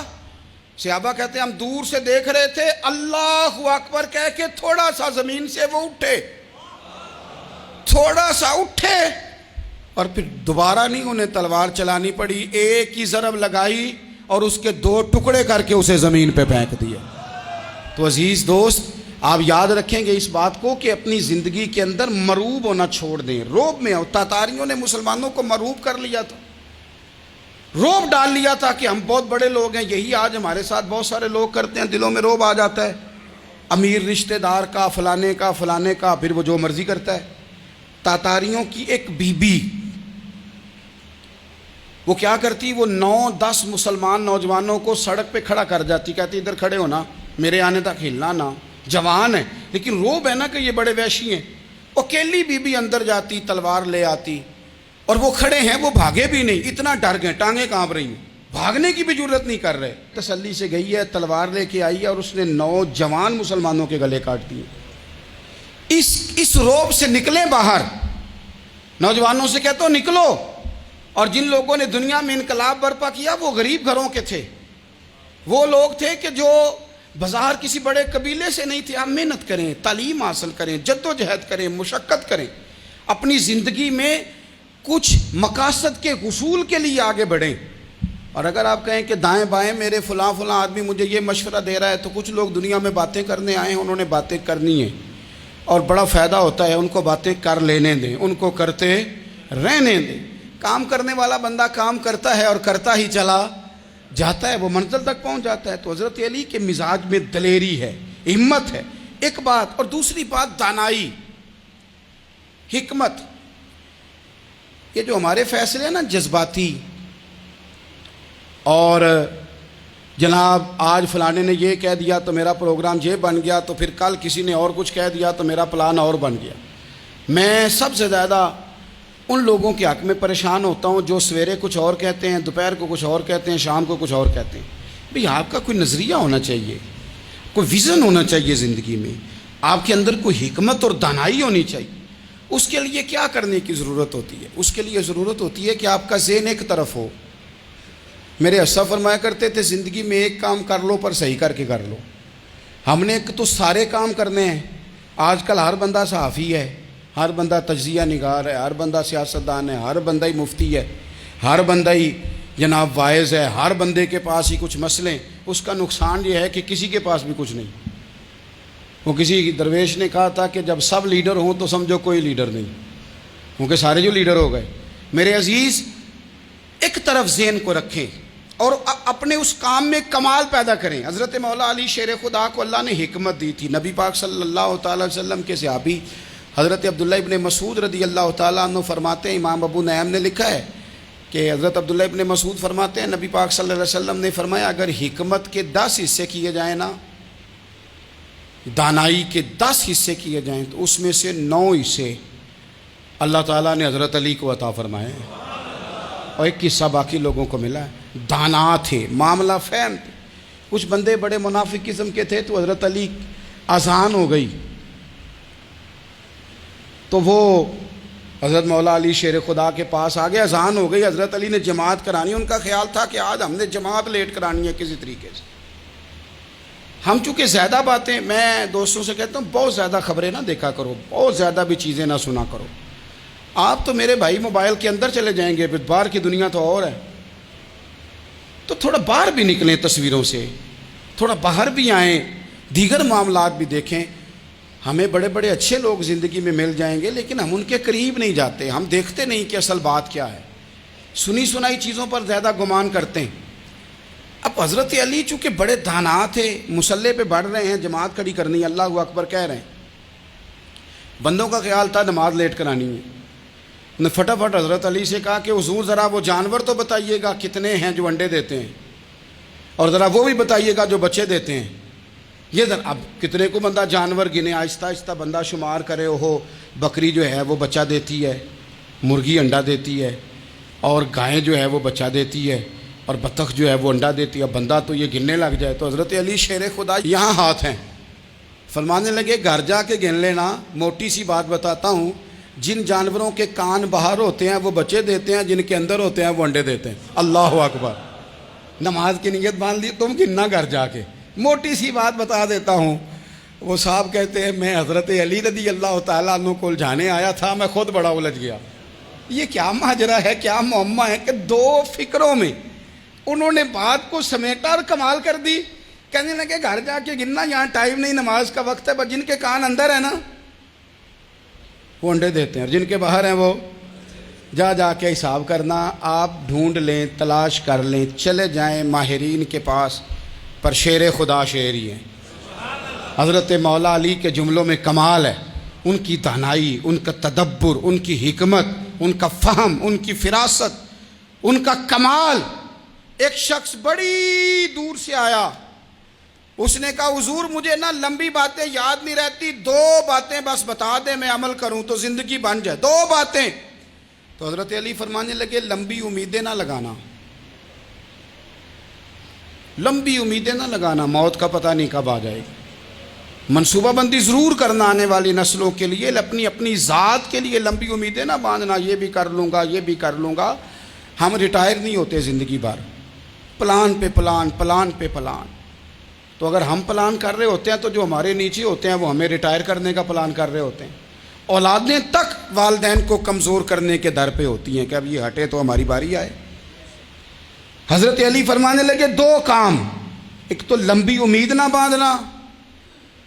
صحابہ کہتے ہیں ہم دور سے دیکھ رہے تھے، اللہ اکبر کہہ کے تھوڑا سا زمین سے وہ اٹھے، تھوڑا سا اٹھے، اور پھر دوبارہ نہیں انہیں تلوار چلانی پڑی، ایک ہی ضرب لگائی اور اس کے 2 ٹکڑے کر کے اسے زمین پہ پھینک دیا۔ تو عزیز دوست آپ یاد رکھیں گے اس بات کو کہ اپنی زندگی کے اندر مروب ہونا چھوڑ دیں، روب میں ہو۔ تاتاریوں نے مسلمانوں کو مروب کر لیا تھا، روب ڈال لیا تھا کہ ہم بہت بڑے لوگ ہیں. یہی آج ہمارے ساتھ بہت سارے لوگ کرتے ہیں. دلوں میں روب آ جاتا ہے امیر رشتہ دار کا، فلانے کا، پھر وہ جو مرضی کرتا ہے. تاتاریوں کی ایک بی بی وہ کیا کرتی، وہ 9-10 مسلمان نوجوانوں کو سڑک پہ کھڑا کر جاتی، کہتی ادھر کھڑے ہونا، میرے آنے تک ہلنا نہ. جوان ہے لیکن روب ہے نا کہ یہ بڑے وحشی ہیں. اکیلی بی بی اندر جاتی، تلوار لے آتی، اور وہ کھڑے ہیں، وہ بھاگے بھی نہیں، اتنا ڈر گئے، ٹانگیں کانپ رہی ہیں، بھاگنے کی بھی ضرورت نہیں کر رہے. تسلی سے گئی ہے، تلوار لے کے آئی ہے، اور اس نے 9 جوان مسلمانوں کے گلے کاٹ دیے. اس روب سے نکلیں باہر. نوجوانوں سے کہتا ہوں نکلو. اور جن لوگوں نے دنیا میں انقلاب برپا کیا وہ غریب گھروں کے تھے. وہ لوگ تھے کہ جو بازار کسی بڑے قبیلے سے نہیں تھے. آپ محنت کریں، تعلیم حاصل کریں، جد و جہد کریں، مشقت کریں، اپنی زندگی میں کچھ مقاصد کے حصول کے لیے آگے بڑھیں. اور اگر آپ کہیں کہ دائیں بائیں میرے فلاں آدمی مجھے یہ مشورہ دے رہا ہے، تو کچھ لوگ دنیا میں باتیں کرنے آئے ہیں، انہوں نے باتیں کرنی ہیں اور بڑا فائدہ ہوتا ہے. ان کو باتیں کر لینے دیں، ان کو کرتے رہنے دیں. کام کرنے والا بندہ کام کرتا ہے اور کرتا ہی چلا جاتا ہے، وہ منزل تک پہنچ جاتا ہے. تو حضرت علی کے مزاج میں دلیری ہے، ہمت ہے، ایک بات. اور دوسری بات دانائی، حکمت. یہ جو ہمارے فیصلے ہیں نا جذباتی، اور جناب آج فلانے نے یہ کہہ دیا تو میرا پروگرام یہ بن گیا، تو پھر کل کسی نے اور کچھ کہہ دیا تو میرا پلان اور بن گیا. میں سب سے زیادہ ان لوگوں کے حق میں پریشان ہوتا ہوں جو سویرے کچھ اور کہتے ہیں، دوپہر کو کچھ اور کہتے ہیں، شام کو کچھ اور کہتے ہیں. بھئی آپ کا کوئی نظریہ ہونا چاہیے، کوئی ویژن ہونا چاہیے زندگی میں، آپ کے اندر کوئی حکمت اور دانائی ہونی چاہیے. اس کے لیے کیا کرنے کی ضرورت ہوتی ہے؟ اس کے لیے ضرورت ہوتی ہے کہ آپ کا ذہن ایک طرف ہو. میرے اسلاف فرمایا کرتے تھے زندگی میں ایک کام کر لو پر صحیح کر کے کر لو. ہم نے تو سارے کام کرنے ہیں. آج کل ہر بندہ صحافی ہے، ہر بندہ تجزیہ نگار ہے، ہر بندہ سیاستدان ہے، ہر بندہ ہی مفتی ہے، ہر بندہ ہی جناب واعظ ہے، ہر بندے کے پاس ہی کچھ مسئلے. اس کا نقصان یہ ہے کہ کسی کے پاس بھی کچھ نہیں. وہ کسی درویش نے کہا تھا کہ جب سب لیڈر ہوں تو سمجھو کوئی لیڈر نہیں، کیونکہ سارے جو لیڈر ہو گئے. میرے عزیز ایک طرف ذہن کو رکھیں اور اپنے اس کام میں کمال پیدا کریں. حضرت مولا علی شیر خدا کو اللہ نے حکمت دی تھی. نبی پاک صلی اللہ تعالی وسلم کے صحابی حضرت عبداللہ ابن مسعود رضی اللہ تعالیٰ عنہ فرماتے ہیں، امام ابو نعیم نے لکھا ہے کہ حضرت عبداللہ ابن مسعود فرماتے ہیں نبی پاک صلی اللہ علیہ وسلم نے فرمایا اگر حکمت کے 10 حصے کیے جائیں نا، دانائی کے 10 حصے کیے جائیں، تو اس میں سے 9 حصے اللہ تعالیٰ نے حضرت علی کو عطا فرمائے اور ایک حصہ باقی لوگوں کو ملا ہے. دانا تھے، معاملہ فہم تھے. کچھ بندے بڑے منافق قسم کے تھے، تو حضرت علی اذان ہو گئی تو وہ حضرت مولا علی شیر خدا کے پاس آ گئے. اذان ہو گئی، حضرت علی نے جماعت کرانی. ان کا خیال تھا کہ آج ہم نے جماعت لیٹ کرانی ہے کسی طریقے سے. ہم چونکہ زیادہ باتیں، میں دوستوں سے کہتا ہوں بہت زیادہ خبریں نہ دیکھا کرو، بہت زیادہ بھی چیزیں نہ سنا کرو. آپ تو میرے بھائی موبائل کے اندر چلے جائیں گے، پھر باہر کی دنیا تو اور ہے. تو تھوڑا باہر بھی نکلیں تصویروں سے، تھوڑا باہر بھی آئیں، دیگر معاملات بھی دیکھیں. ہمیں بڑے بڑے اچھے لوگ زندگی میں مل جائیں گے لیکن ہم ان کے قریب نہیں جاتے. ہم دیکھتے نہیں کہ اصل بات کیا ہے، سنی سنائی چیزوں پر زیادہ گمان کرتے ہیں. اب حضرت علی چونکہ بڑے دانا تھے، مسلح پہ بڑھ رہے ہیں، جماعت کھڑی کرنی ہے، اللہ اکبر کہہ رہے ہیں. بندوں کا خیال تھا نماز لیٹ کرانی ہے. نے فٹافٹ حضرت علی سے کہا کہ حضور ذرا وہ جانور تو بتائیے گا کتنے ہیں جو انڈے دیتے ہیں، اور ذرا وہ بھی بتائیے گا جو بچے دیتے ہیں. یہ ذرا اب کتنے کو بندہ جانور گنے، آہستہ آہستہ بندہ شمار کرے. وہ بکری جو ہے وہ بچہ دیتی ہے، مرغی انڈا دیتی ہے، اور گائیں جو ہے وہ بچہ دیتی ہے، اور بطخ جو ہے وہ انڈا دیتی ہے. بندہ تو یہ گننے لگ جائے. تو حضرت علی شیر خدا یہاں ہاتھ ہیں، فرمانے لگے گھر جا کے گن لینا. موٹی سی بات بتاتا ہوں، جن جانوروں کے کان باہر ہوتے ہیں وہ بچے دیتے ہیں، جن کے اندر ہوتے ہیں وہ انڈے دیتے ہیں. اللہ اکبر. نماز کی نیت باندھ لی تم گننا گھر جا کے. موٹی سی بات بتا دیتا ہوں. وہ صاحب کہتے ہیں میں حضرت علی رضی اللہ تعالیٰ عنہ کو الجھانے آیا تھا، میں خود بڑا الجھ گیا. یہ کیا ماجرا ہے، کیا معمہ ہے کہ 2 فکروں میں انہوں نے بات کو سمیٹا اور کمال کر دی. کہنے لگے گھر جا کے گننا، یہاں ٹائم نہیں، نماز کا وقت ہے. بس جن کے کان اندر ہے نا وہ انڈے دیتے ہیں، اور جن کے باہر ہیں وہ جا جا کے حساب کرنا، آپ ڈھونڈ لیں، تلاش کر لیں، چلے جائیں ماہرین کے پاس، پر شیر خدا شیر ہی ہیں۔ حضرت مولا علی کے جملوں میں کمال ہے، ان کی دانائی، ان کا تدبر، ان کی حکمت، ان کا فہم، ان کی فراست، ان کا کمال۔ ایک شخص بڑی دور سے آیا، اس نے کہا حضور مجھے نا لمبی باتیں یاد نہیں رہتی، 2 باتیں بس بتا دیں میں عمل کروں تو زندگی بن جائے، 2 باتیں۔ تو حضرت علی فرمانے لگے لمبی امیدیں نہ لگانا، لمبی امیدیں نہ لگانا، موت کا پتہ نہیں کب آ جائے گی۔ منصوبہ بندی ضرور کرنا آنے والی نسلوں کے لیے، اپنی ذات کے لیے لمبی امیدیں نہ باندھنا، یہ بھی کر لوں گا، یہ بھی کر لوں گا۔ ہم ریٹائر نہیں ہوتے زندگی بھر، پلان پہ پلان، پلان پہ پلان۔ تو اگر ہم پلان کر رہے ہوتے ہیں تو جو ہمارے نیچے ہوتے ہیں وہ ہمیں ریٹائر کرنے کا پلان کر رہے ہوتے ہیں۔ اولادیں تک والدین کو کمزور کرنے کے در پہ ہوتی ہیں کہ اب یہ ہٹے تو ہماری باری آئے۔ حضرت علی فرمانے لگے 2 کام، ایک تو لمبی امید نہ باندھنا،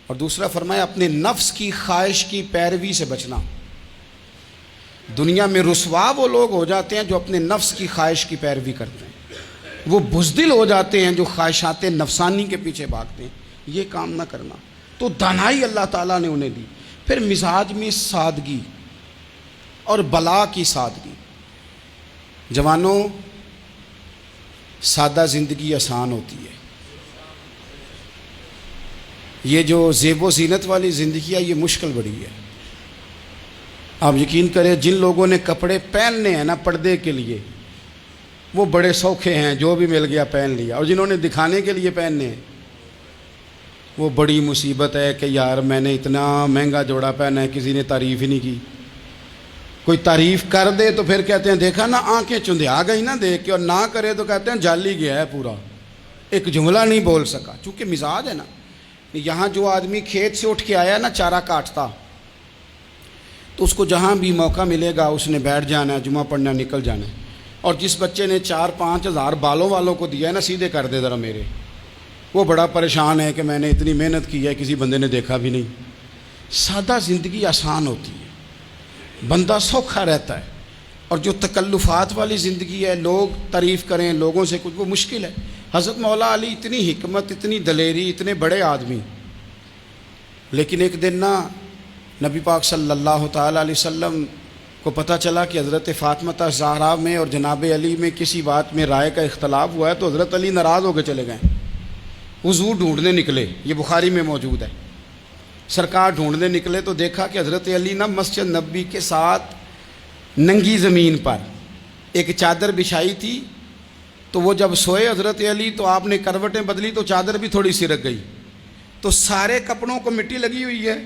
اور دوسرا فرمایا اپنے نفس کی خواہش کی پیروی سے بچنا۔ دنیا میں رسوا وہ لوگ ہو جاتے ہیں جو اپنے نفس کی خواہش کی پیروی کرتے ہیں، وہ بزدل ہو جاتے ہیں جو خواہشات نفسانی کے پیچھے بھاگتے ہیں۔ یہ کام نہ کرنا۔ تو دانائی اللہ تعالیٰ نے انہیں دی۔ پھر مزاج میں سادگی اور بلا کی سادگی۔ جوانوں، سادہ زندگی آسان ہوتی ہے۔ یہ جو زیب و زینت والی زندگی ہے یہ مشکل بڑی ہے۔ آپ یقین کریں جن لوگوں نے کپڑے پہننے ہیں نا پردے کے لیے، وہ بڑے سوکھے ہیں، جو بھی مل گیا پہن لیا، اور جنہوں نے دکھانے کے لیے پہننے ہیں وہ بڑی مصیبت ہے کہ یار میں نے اتنا مہنگا جوڑا پہنا ہے، کسی نے تعریف ہی نہیں کی۔ کوئی تعریف کر دے تو پھر کہتے ہیں دیکھا نا آنکھیں چندھیا گئی نا دیکھ کے، اور نہ کرے تو کہتے ہیں جل ہی گیا ہے پورا، ایک جملہ نہیں بول سکا۔ چونکہ مزاج ہے نا۔ یہاں جو آدمی کھیت سے اٹھ کے آیا نا چارہ کاٹتا، تو اس کو جہاں بھی موقع ملے گا اس نے بیٹھ جانا ہے، جمعہ پڑھنا، نکل جانا ہے۔ اور جس بچے نے 4-5 ہزار بالوں والوں کو دیا ہے نا سیدھے کر دے ذرا میرے، وہ بڑا پریشان ہے کہ میں نے اتنی محنت کی ہے کسی بندے نے دیکھا بھی نہیں۔ سادہ زندگی آسان ہوتی ہے، بندہ سوکھا رہتا ہے، اور جو تکلفات والی زندگی ہے، لوگ تعریف کریں، لوگوں سے کچھ، وہ مشکل ہے۔ حضرت مولا علی اتنی حکمت، اتنی دلیری، اتنے بڑے آدمی، لیکن ایک دن نا نبی پاک صلی اللہ تعالیٰ علیہ وسلم کو پتہ چلا کہ حضرت فاطمہ زہرا میں اور جناب علی میں کسی بات میں رائے کا اختلاف ہوا ہے، تو حضرت علی ناراض ہو کے چلے گئے، حضور ڈھونڈنے نکلے۔ یہ بخاری میں موجود ہے۔ سرکار ڈھونڈنے نکلے تو دیکھا کہ حضرت علی نا مسجد نبوی کے ساتھ ننگی زمین پر ایک چادر بچھائی تھی، تو وہ جب سوئے حضرت علی تو آپ نے کروٹیں بدلی تو چادر بھی تھوڑی سی رک گئی، تو سارے کپڑوں کو مٹی لگی ہوئی ہے،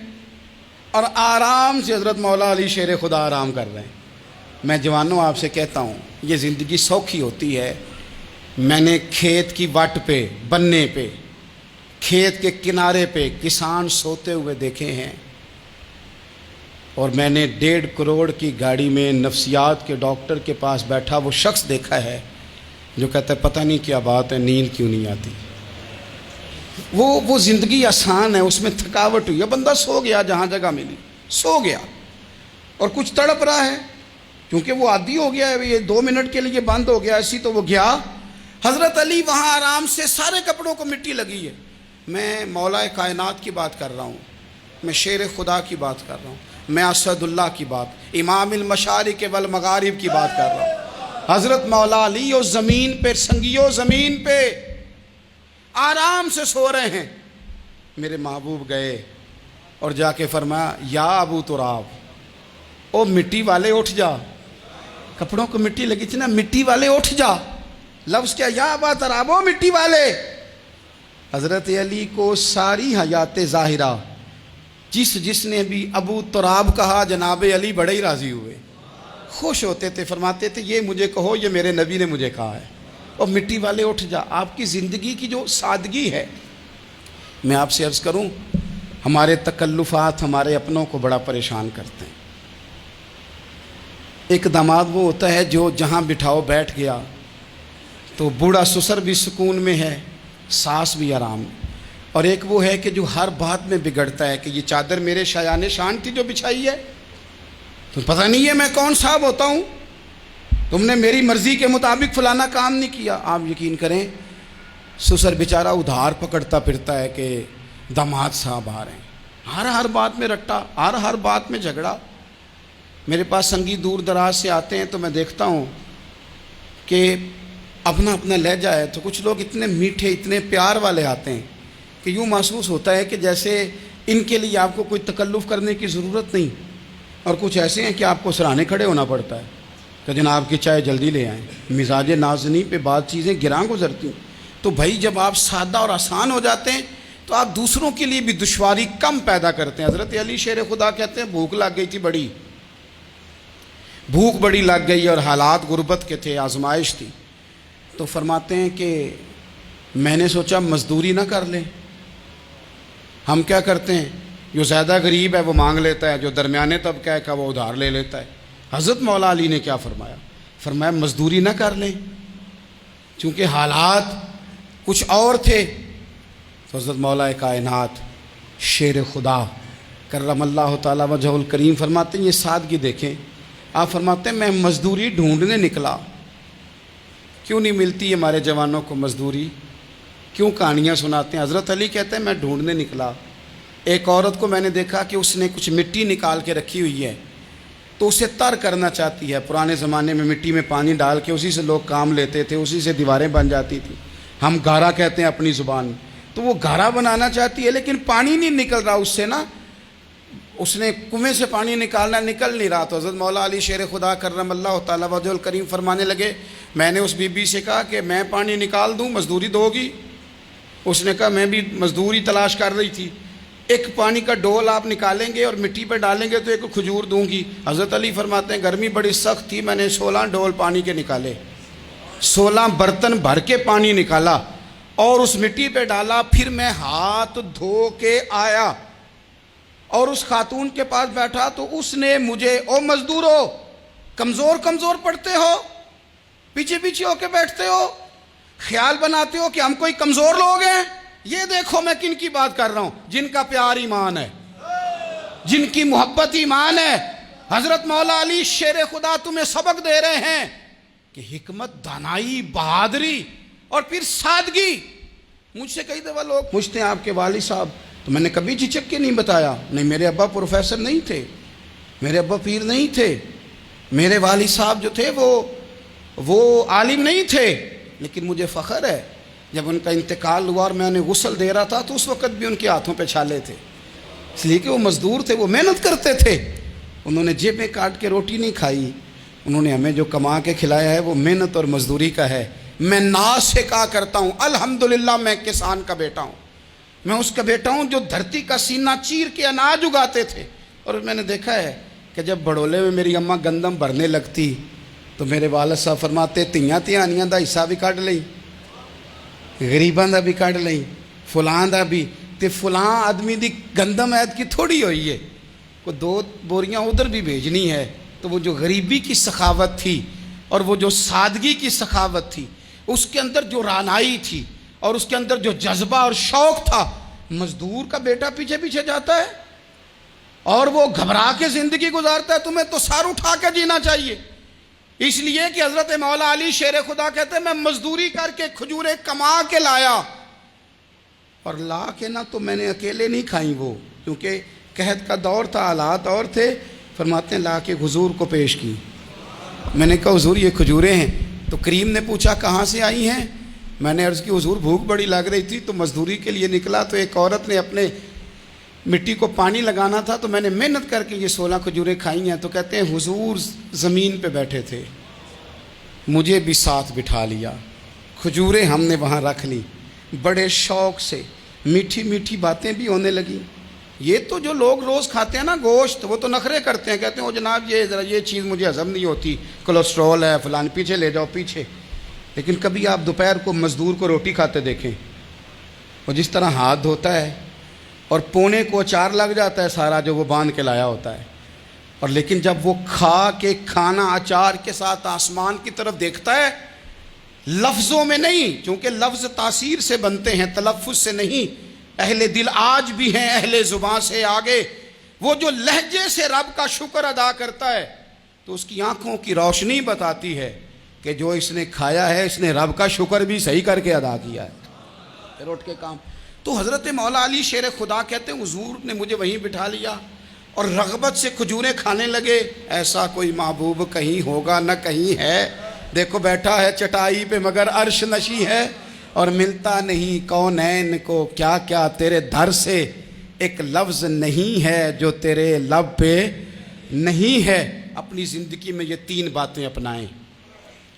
اور آرام سے حضرت مولا علی شیر خدا آرام کر رہے ہیں۔ میں جوانوں آپ سے کہتا ہوں یہ زندگی سوکھی ہوتی ہے۔ میں نے کھیت کی وٹ پہ، بننے پہ، کھیت کے کنارے پہ کسان سوتے ہوئے دیکھے ہیں، اور میں نے 1.5 کروڑ کی گاڑی میں نفسیات کے ڈاکٹر کے پاس بیٹھا وہ شخص دیکھا ہے جو کہتا ہے پتہ نہیں کیا بات ہے، نیند کیوں نہیں آتی۔ وہ زندگی آسان ہے، اس میں تھکاوٹ ہوئی ہے، بندہ سو گیا جہاں جگہ ملی، سو گیا، اور کچھ تڑپ رہا ہے کیونکہ وہ عادی ہو گیا ہے، یہ 2 منٹ کے لیے بند ہو گیا ایسی، تو وہ گیا۔ حضرت علی وہاں آرام سے، سارے کپڑوں کو مٹی لگی ہے۔ میں مولا کائنات کی بات کر رہا ہوں، میں شیر خدا کی بات کر رہا ہوں، میں اسد اللہ کی بات، امام المشارق والمغارب کی بات کر رہا ہوں۔ حضرت مولا علی اور زمین پہ، سنگیو زمین پہ آرام سے سو رہے ہیں۔ میرے محبوب گئے اور جا کے فرمایا یا ابو تراب، او مٹی والے اٹھ جا، کپڑوں کو مٹی لگی تھی نا، مٹی والے اٹھ جا۔ لفظ کیا، یا ابا تراب، او مٹی والے۔ حضرت علی کو ساری حیات ظاہرہ جس نے بھی ابو تراب کہا جناب علی بڑے ہی راضی ہوئے، خوش ہوتے تھے، فرماتے تھے یہ مجھے کہو، یہ میرے نبی نے مجھے کہا ہے۔ اور مٹی والے اٹھ جا، آپ کی زندگی کی جو سادگی ہے۔ میں آپ سے عرض کروں، ہمارے تکلفات ہمارے اپنوں کو بڑا پریشان کرتے ہیں۔ ایک داماد وہ ہوتا ہے جو جہاں بٹھاؤ بیٹھ گیا، تو بوڑھا سسر بھی سکون میں ہے، ساس بھی آرام میں، اور ایک وہ ہے کہ جو ہر بات میں بگڑتا ہے کہ یہ چادر میرے شایان شان تھی جو بچھائی ہے، تو پتہ نہیں ہے میں کون صاحب ہوتا ہوں، تم نے میری مرضی کے مطابق فلانا کام نہیں کیا. آپ یقین کریں سسر بیچارہ ادھار پکڑتا پھرتا ہے کہ داماد صاحب آ رہے ہیں, ہر بات میں رٹا, ہر بات میں جھگڑا. میرے پاس سنگی دور دراز سے آتے ہیں تو میں دیکھتا ہوں کہ اپنا لہجہ ہے, تو کچھ لوگ اتنے میٹھے اتنے پیار والے آتے ہیں کہ یوں محسوس ہوتا ہے کہ جیسے ان کے لیے آپ کو کوئی تکلف کرنے کی ضرورت نہیں, اور کچھ ایسے ہیں کہ آپ کو سراہنے کھڑے ہونا پڑتا ہے کہ جناب کی چائے جلدی لے آئیں. مزاج نازنی پہ بعض چیزیں گراں گزرتی ہیں. تو بھائی جب آپ سادہ اور آسان ہو جاتے ہیں تو آپ دوسروں کے لیے بھی دشواری کم پیدا کرتے ہیں. حضرت علی شیر خدا کہتے ہیں بھوک لگ گئی تھی, بھوک بڑی لگ گئی اور حالات غربت کے تھے, آزمائش تھی. تو فرماتے ہیں کہ میں نے سوچا مزدوری نہ کر لیں. ہم کیا کرتے ہیں, جو زیادہ غریب ہے وہ مانگ لیتا ہے, جو درمیانے طبقہ ہے کا وہ ادھار لے لیتا ہے. حضرت مولا علی نے کیا فرمایا مزدوری نہ کر لیں, چونکہ حالات کچھ اور تھے. تو حضرت مولا کائنات شیر خدا کرم اللہ تعالی وجہ الکریم فرماتے ہیں یہ سادگی دیکھیں. آپ فرماتے ہیں میں مزدوری ڈھونڈنے نکلا. کیوں نہیں ملتی ہمارے جوانوں کو مزدوری, کیوں کہانیاں سناتے ہیں. حضرت علی کہتے ہیں میں ڈھونڈنے نکلا. ایک عورت کو میں نے دیکھا کہ اس نے کچھ مٹی نکال کے رکھی ہوئی ہے, تو اسے تر کرنا چاہتی ہے. پرانے زمانے میں مٹی میں پانی ڈال کے اسی سے لوگ کام لیتے تھے, اسی سے دیواریں بن جاتی تھیں. ہم گارا کہتے ہیں اپنی زبان میں. تو وہ گارا بنانا چاہتی ہے لیکن پانی نہیں نکل رہا اس سے نا, اس نے کنویں سے پانی نکالنا, نکل نہیں رہا. تو حضرت مولا علی شیر خدا کرم اللہ تعالی وجہ الکریم فرمانے لگے میں نے اس بی بی سے کہا کہ میں پانی نکال دوں, مزدوری دو گی؟ اس نے کہا میں بھی مزدوری تلاش کر رہی تھی. ایک پانی کا ڈول آپ نکالیں گے اور مٹی پہ ڈالیں گے تو ایک کھجور دوں گی. حضرت علی فرماتے ہیں گرمی بڑی سخت تھی, میں نے 16 ڈول پانی کے نکالے, 16 برتن بھر کے پانی نکالا اور اس مٹی پہ ڈالا. پھر میں ہاتھ دھو کے آیا اور اس خاتون کے پاس بیٹھا تو اس نے مجھے, او مزدورو کمزور پڑتے ہو, پیچھے ہو کے بیٹھتے ہو, خیال بناتے ہو کہ ہم کوئی کمزور لوگ ہیں. یہ دیکھو میں کن کی بات کر رہا ہوں, جن کا پیار ایمان ہے, جن کی محبت ایمان ہے. حضرت مولا علی شیر خدا تمہیں سبق دے رہے ہیں کہ حکمت, دانائی, بہادری اور پھر سادگی. مجھ سے کئی دفعہ لوگ پوچھتے ہیں آپ کے والد صاحب, تو میں نے کبھی جھجک کے نہیں بتایا, نہیں میرے ابا پروفیسر نہیں تھے, میرے ابا پیر نہیں تھے, میرے والد صاحب جو تھے وہ عالم نہیں تھے, لیکن مجھے فخر ہے جب ان کا انتقال ہوا اور میں انہیں غسل دے رہا تھا تو اس وقت بھی ان کے ہاتھوں پہ چھالے تھے, اس لیے کہ وہ مزدور تھے, وہ محنت کرتے تھے. انہوں نے جیبیں کاٹ کے روٹی نہیں کھائی, انہوں نے ہمیں جو کما کے کھلایا ہے وہ محنت اور مزدوری کا ہے. میں ناز سے کہا کرتا ہوں الحمدللہ میں کسان کا بیٹا ہوں, میں اس کا بیٹا ہوں جو دھرتی کا سینہ چیر کے اناج اگاتے تھے. اور میں نے دیکھا ہے کہ جب بڑولے میں میری اماں گندم بھرنے لگتی تو میرے والد صاحب فرماتے تیاں تیانیاں دا حصہ بھی کٹ لئی, غریباں دا بھی کٹ لئی, فلاں دا بھی, تے فلاں آدمی دی گندم عید کی تھوڑی ہوئی ہے, کوئی 2 بوریاں ادھر بھی بھیجنی ہے. تو وہ جو غریبی کی سخاوت تھی اور وہ جو سادگی کی سخاوت تھی, اس کے اندر جو رانائی تھی اور اس کے اندر جو جذبہ اور شوق تھا, مزدور کا بیٹا پیچھے جاتا ہے اور وہ گھبرا کے زندگی گزارتا ہے. تمہیں تو سر اٹھا کے جینا چاہیے, اس لیے کہ حضرت مولا علی شیر خدا کہتے ہیں میں مزدوری کر کے کھجوریں کما کے لایا, اور لا کے نہ تو میں نے اکیلے نہیں کھائیں وہ, کیونکہ قحط کا دور تھا, حالات اور تھے. فرماتے ہیں لا کے حضور کو پیش کی. میں نے کہا حضور یہ کھجوریں ہیں. تو کریم نے پوچھا کہاں سے آئی ہیں؟ میں نے عرض کی حضور بھوک بڑی لگ رہی تھی تو مزدوری کے لیے نکلا, تو ایک عورت نے اپنے مٹی کو پانی لگانا تھا تو میں نے محنت کر کے یہ 16 کھجوریں کھائی ہیں. تو کہتے ہیں حضور زمین پہ بیٹھے تھے, مجھے بھی ساتھ بٹھا لیا, کھجوریں ہم نے وہاں رکھ لی, بڑے شوق سے میٹھی میٹھی باتیں بھی ہونے لگیں. یہ تو جو لوگ روز کھاتے ہیں نا گوشت, وہ تو نخرے کرتے ہیں, کہتے ہیں وہ جناب یہ ذرا یہ چیز مجھے ہضم نہیں ہوتی, کولیسٹرول ہے فلان, پیچھے لے جاؤ پیچھے. لیکن کبھی آپ دوپہر کو مزدور کو روٹی کھاتے دیکھیں, وہ جس طرح ہاتھ دھوتا ہے اور پونے کو اچار لگ جاتا ہے سارا جو وہ باندھ کے لایا ہوتا ہے, اور لیکن جب وہ کھا کے کھانا اچار کے ساتھ آسمان کی طرف دیکھتا ہے, لفظوں میں نہیں, چونکہ لفظ تاثیر سے بنتے ہیں تلفظ سے نہیں, اہل دل آج بھی ہیں اہل زبان سے آگے. وہ جو لہجے سے رب کا شکر ادا کرتا ہے تو اس کی آنکھوں کی روشنی بتاتی ہے کہ جو اس نے کھایا ہے اس نے رب کا شکر بھی صحیح کر کے ادا کیا ہے، پھر اٹھ کے کام۔ تو حضرت مولا علی شیر خدا کہتے ہیں حضور نے مجھے وہیں بٹھا لیا اور رغبت سے کھجوریں کھانے لگے۔ ایسا کوئی محبوب کہیں ہوگا نہ کہیں ہے، دیکھو بیٹھا ہے چٹائی پہ مگر عرش نشی ہے، اور ملتا نہیں کونین کو کیا کیا تیرے در سے ایک لفظ نہیں ہے جو تیرے لب پہ نہیں ہے۔ اپنی زندگی میں یہ 3 باتیں اپنائیں۔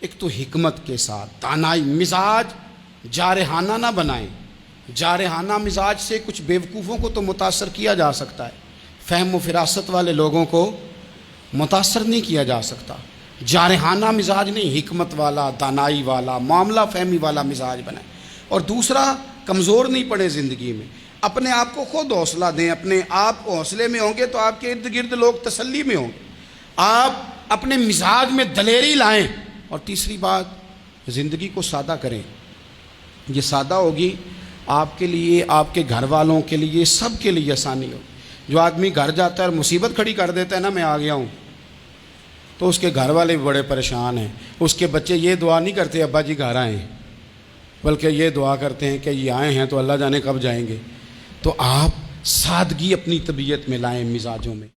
ایک تو حکمت کے ساتھ دانائی، مزاج جارحانہ نہ بنائیں۔ جارحانہ مزاج سے کچھ بیوقوفوں کو تو متاثر کیا جا سکتا ہے، فہم و فراست والے لوگوں کو متاثر نہیں کیا جا سکتا۔ جارحانہ مزاج نہیں، حکمت والا، دانائی والا، معاملہ فہمی والا مزاج بنائیں۔ اور دوسرا، کمزور نہیں پڑے زندگی میں، اپنے آپ کو خود حوصلہ دیں۔ اپنے آپ حوصلے میں ہوں گے تو آپ کے ارد گرد لوگ تسلی میں ہوں گے۔ آپ اپنے مزاج میں دلیری لائیں۔ اور تیسری بات، زندگی کو سادہ کریں۔ یہ سادہ ہوگی آپ کے لیے، آپ کے گھر والوں کے لیے، سب کے لیے آسانی ہو۔ جو آدمی گھر جاتا ہے اور مصیبت کھڑی کر دیتا ہے نا، میں آ گیا ہوں، تو اس کے گھر والے بھی بڑے پریشان ہیں۔ اس کے بچے یہ دعا نہیں کرتے ابا جی گھر آئیں، بلکہ یہ دعا کرتے ہیں کہ یہ آئے ہیں تو اللہ جانے کب جائیں گے۔ تو آپ سادگی اپنی طبیعت میں لائیں، مزاجوں میں۔